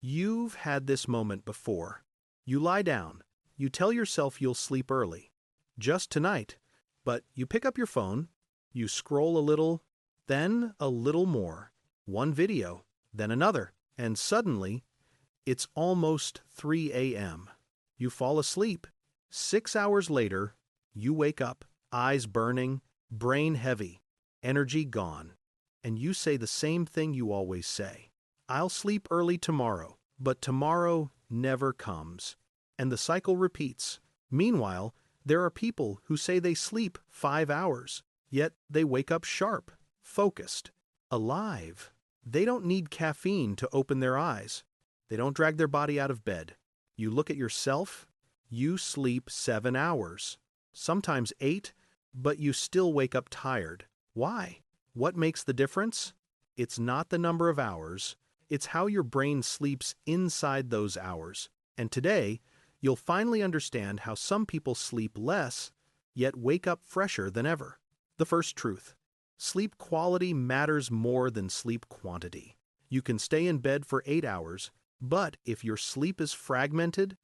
You've had this moment before. You lie down. You tell yourself you'll sleep early. Just tonight. But you pick up your phone. You scroll a little, then a little more. One video, then another. And suddenly, it's almost 3 a.m. You fall asleep. 6 hours later, you wake up, eyes burning, brain heavy, energy gone. And you say the same thing you always say. I'll sleep early tomorrow, but tomorrow never comes. And the cycle repeats. Meanwhile, there are people who say they sleep 5 hours, yet they wake up sharp, focused, alive. They don't need caffeine to open their eyes. They don't drag their body out of bed. You look at yourself, you sleep 7 hours, sometimes 8, but you still wake up tired. Why? What makes the difference? It's not the number of hours. It's how your brain sleeps inside those hours. And today, you'll finally understand how some people sleep less, yet wake up fresher than ever. The first truth: sleep quality matters more than sleep quantity. You can stay in bed for 8 hours, but if your sleep is fragmented,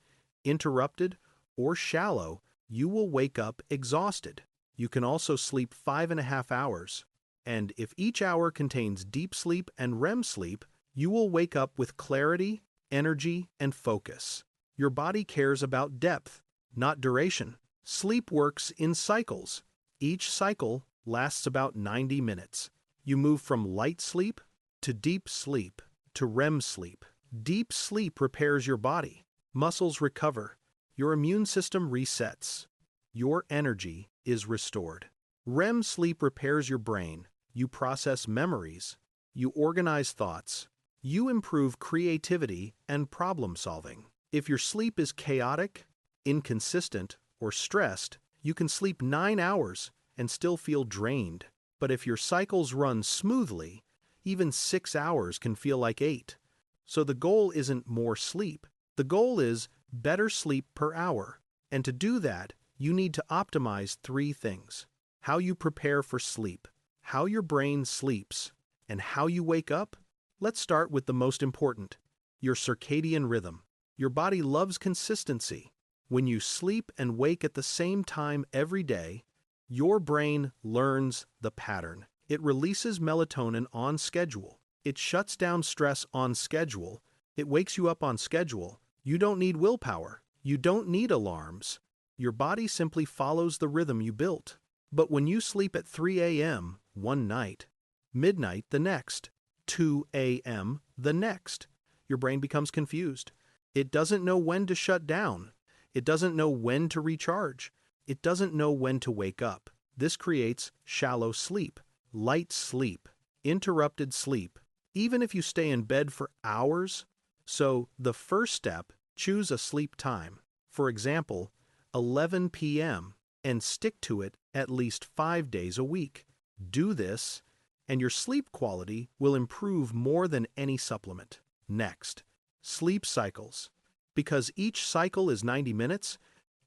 interrupted, or shallow, you will wake up exhausted. You can also sleep 5.5 hours. And if each hour contains deep sleep and REM sleep, you will wake up with clarity, energy, and focus. Your body cares about depth, not duration. Sleep works in cycles. Each cycle lasts about 90 minutes. You move from light sleep to deep sleep to REM sleep. Deep sleep repairs your body. Muscles recover. Your immune system resets. Your energy is restored. REM sleep repairs your brain. You process memories. You organize thoughts. You improve creativity and problem solving. If your sleep is chaotic, inconsistent, or stressed, you can sleep 9 hours and still feel drained. But if your cycles run smoothly, even 6 hours can feel like 8. So the goal isn't more sleep. The goal is better sleep per hour. And to do that, you need to optimize 3 things: how you prepare for sleep, how your brain sleeps, and how you wake up. Let's start with the most important: your circadian rhythm. Your body loves consistency. When you sleep and wake at the same time every day, your brain learns the pattern. It releases melatonin on schedule. It shuts down stress on schedule. It wakes you up on schedule. You don't need willpower. You don't need alarms. Your body simply follows the rhythm you built. But when you sleep at 3 a.m. one night, midnight the next, 2 a.m. the next, your brain becomes confused. It doesn't know when to shut down. It doesn't know when to recharge. It doesn't know when to wake up. This creates shallow sleep, light sleep, interrupted sleep, even if you stay in bed for hours. So the first step: choose a sleep time. For example, 11 p.m. and stick to it at least 5 days a week. Do this, and your sleep quality will improve more than any supplement. Next, sleep cycles. Because each cycle is 90 minutes,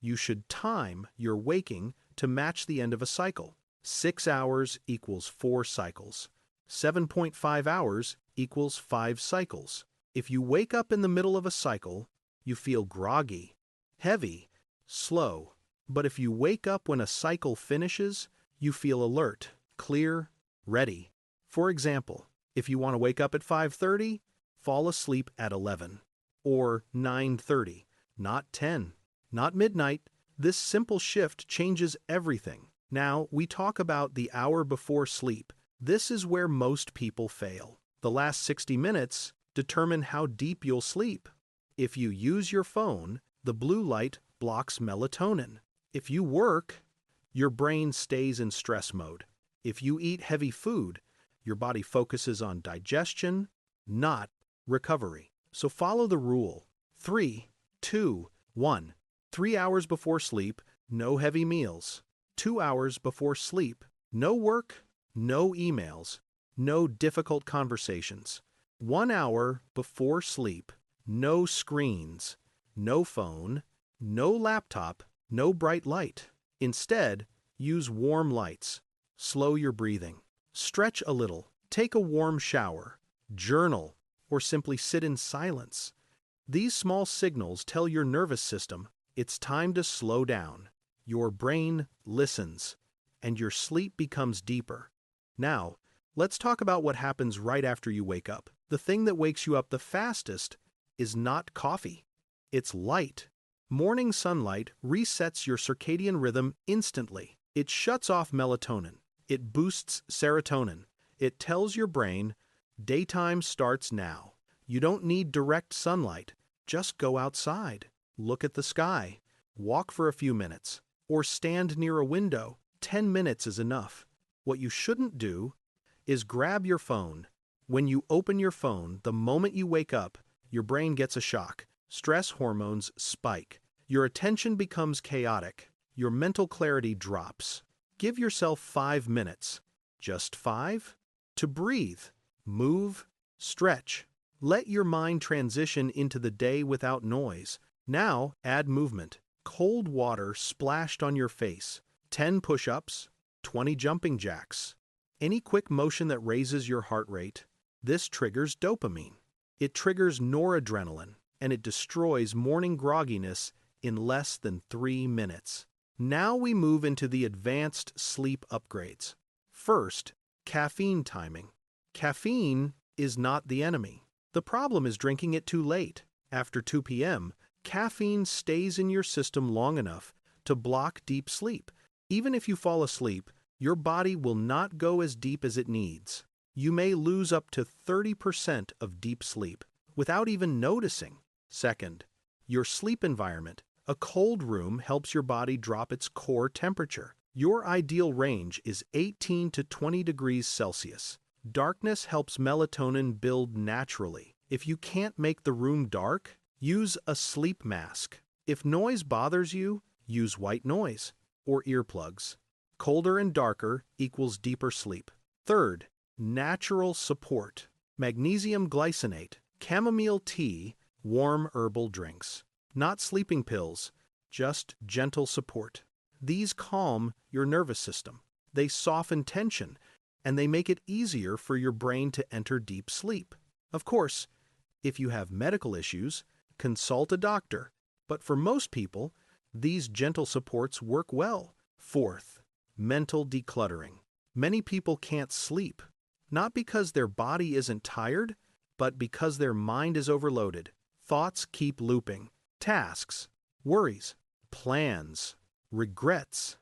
you should time your waking to match the end of a cycle. 6 hours equals 4 cycles. 7.5 hours equals 5 cycles. If you wake up in the middle of a cycle, you feel groggy, heavy, slow. But if you wake up when a cycle finishes, you feel alert, clear, ready. For example, if you want to wake up at 5:30, fall asleep at 11. Or 9:30, not 10, not midnight. This simple shift changes everything. Now, we talk about the hour before sleep. This is where most people fail. The last 60 minutes determine how deep you'll sleep. If you use your phone, the blue light blocks melatonin. If you work, your brain stays in stress mode. If you eat heavy food, your body focuses on digestion, not recovery. So follow the rule: 3, 2, 1. 3 hours before sleep, no heavy meals. 2 hours before sleep, no work, no emails, no difficult conversations. 1 hour before sleep, no screens, no phone, no laptop, no bright light. Instead, use warm lights. Slow your breathing. Stretch a little. Take a warm shower. Journal, or simply sit in silence. These small signals tell your nervous system it's time to slow down. Your brain listens, and your sleep becomes deeper. Now, let's talk about what happens right after you wake up. The thing that wakes you up the fastest is not coffee. It's light. Morning sunlight resets your circadian rhythm instantly. It shuts off melatonin. It boosts serotonin. It tells your brain, daytime starts now. You don't need direct sunlight. Just go outside, look at the sky, walk for a few minutes, or stand near a window. 10 minutes is enough. What you shouldn't do is grab your phone. When you open your phone, the moment you wake up, your brain gets a shock. Stress hormones spike. Your attention becomes chaotic. Your mental clarity drops. Give yourself 5 minutes, just 5, to breathe, move, stretch. Let your mind transition into the day without noise. Now add movement. Cold water splashed on your face. 10 push-ups, 20 jumping jacks. Any quick motion that raises your heart rate. This triggers dopamine. It triggers noradrenaline, and it destroys morning grogginess in less than 3 minutes. Now we move into the advanced sleep upgrades. First, caffeine timing. Caffeine is not the enemy. The problem is drinking it too late. After 2 p.m., caffeine stays in your system long enough to block deep sleep. Even if you fall asleep, your body will not go as deep as it needs. You may lose up to 30% of deep sleep without even noticing. Second, your sleep environment. A cold room helps your body drop its core temperature. Your ideal range is 18 to 20 degrees Celsius. Darkness helps melatonin build naturally. If you can't make the room dark, use a sleep mask. If noise bothers you, use white noise or earplugs. Colder and darker equals deeper sleep. Third, natural support. Magnesium glycinate, chamomile tea, warm herbal drinks. Not sleeping pills, just gentle support. These calm your nervous system. They soften tension, and they make it easier for your brain to enter deep sleep. Of course, if you have medical issues, consult a doctor, but for most people, these gentle supports work well. Fourth, mental decluttering. Many people can't sleep, not because their body isn't tired, but because their mind is overloaded. Thoughts keep looping. Tasks, worries, plans, regrets.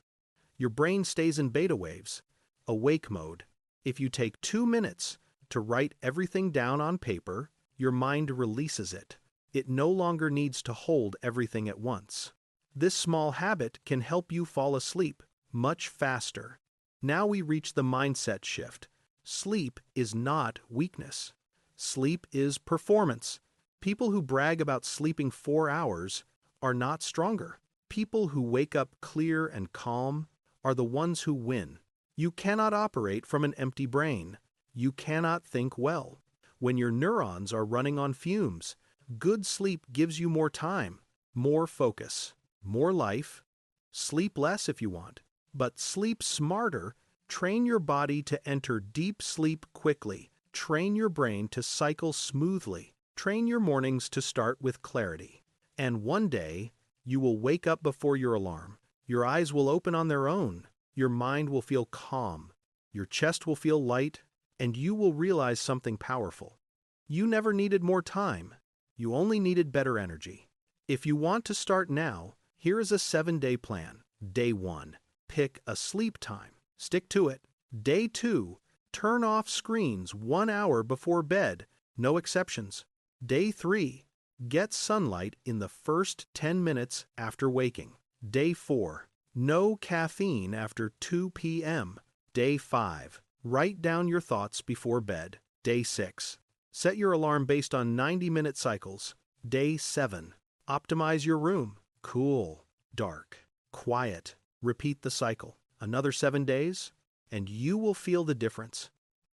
Your brain stays in beta waves, awake mode. If you take 2 minutes to write everything down on paper, your mind releases it. It no longer needs to hold everything at once. This small habit can help you fall asleep much faster. Now we reach the mindset shift. Sleep is not weakness. Sleep is performance. People who brag about sleeping 4 hours are not stronger. People who wake up clear and calm are the ones who win. You cannot operate from an empty brain. You cannot think well. When your neurons are running on fumes, good sleep gives you more time, more focus, more life. Sleep less if you want, but sleep smarter. Train your body to enter deep sleep quickly. Train your brain to cycle smoothly. Train your mornings to start with clarity. And one day, you will wake up before your alarm. Your eyes will open on their own. Your mind will feel calm. Your chest will feel light, and you will realize something powerful. You never needed more time. You only needed better energy. If you want to start now, here is a 7-day plan. Day 1, pick a sleep time. Stick to it. Day 2, turn off screens 1 hour before bed. No exceptions. Day 3, get sunlight in the first 10 minutes after waking. Day 4, no caffeine after 2 p.m. Day 5, write down your thoughts before bed. Day 6, set your alarm based on 90-minute cycles. Day 7, optimize your room. Cool, dark, quiet. Repeat the cycle. Another 7 days, and you will feel the difference.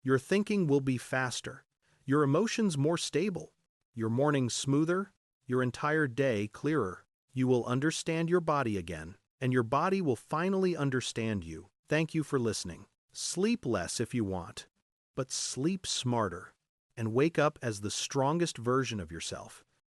Your thinking will be faster, your emotions more stable, your mornings smoother, your entire day clearer. You will understand your body again, and your body will finally understand you. Thank you for listening. Sleep less if you want, but sleep smarter, and wake up as the strongest version of yourself.